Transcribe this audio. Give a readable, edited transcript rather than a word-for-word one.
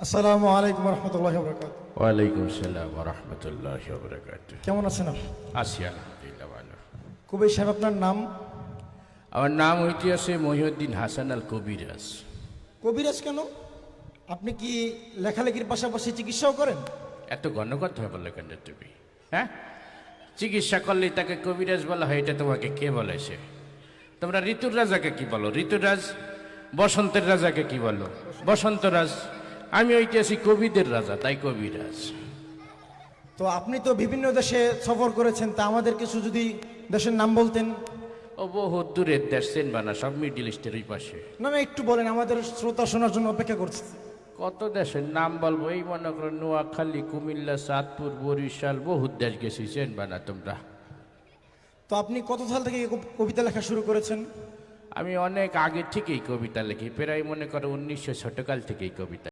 আসসালামু আলাইকুম রহমতুল্লাহ বরকাত। ওয়ালাইকুম আসসালাম রহমতুল্লাহ বরকাত। কেমন আছেন আপনি? আছি আলহামদুলিল্লাহ ভালো। কবি সাহেব, আপনার নাম? আমার নাম হইতেছে মহিউদ্দিন হাসান আল কবিরাজ। কবিরাজ কেন? আপনি কি লেখালেখির পাশাপাশি চিকিৎসাও করেন? এত ঘন কথা বলে কেন তুমি? হ্যাঁ, চিকিৎসা করলে তাকে কবিরাজ বলা হয়, এটা তোমাকে কে বলেছে? তোমরা ঋতুর রাজাকে কি বলো? ঋতুরাজ। বসন্তের রাজাকে কি বলো? বসন্তরাজ। আমি হইতেছি কবিদের রাজা, তাই কবিরাজ। তো আপনি তো বিভিন্ন দেশে সফর করেছেন, তা আমাদের কিছু যদি দেশের নাম বলতেন। ও বহু দূরের দেশ, চেনবা না, সব মিডিল ইস্টের ওই পাশে। না না, একটু বলেন, আমাদের শ্রোতা শোনার জন্য অপেক্ষা করছে। কত দেশের নাম বলবো? এই মনে করো নোয়াখালী, কুমিল্লা, চাঁদপুর, বরিশাল, বহু দেশ গেছি, চেনবা না তোমরা। তো আপনি কত সাল থেকে কবিতা লেখা শুরু করেছেন? আমি অনেক আগে থেকেই কবিতা লিখি, প্রায় মনে করো 1900 ছোটকাল থেকেই কবিতা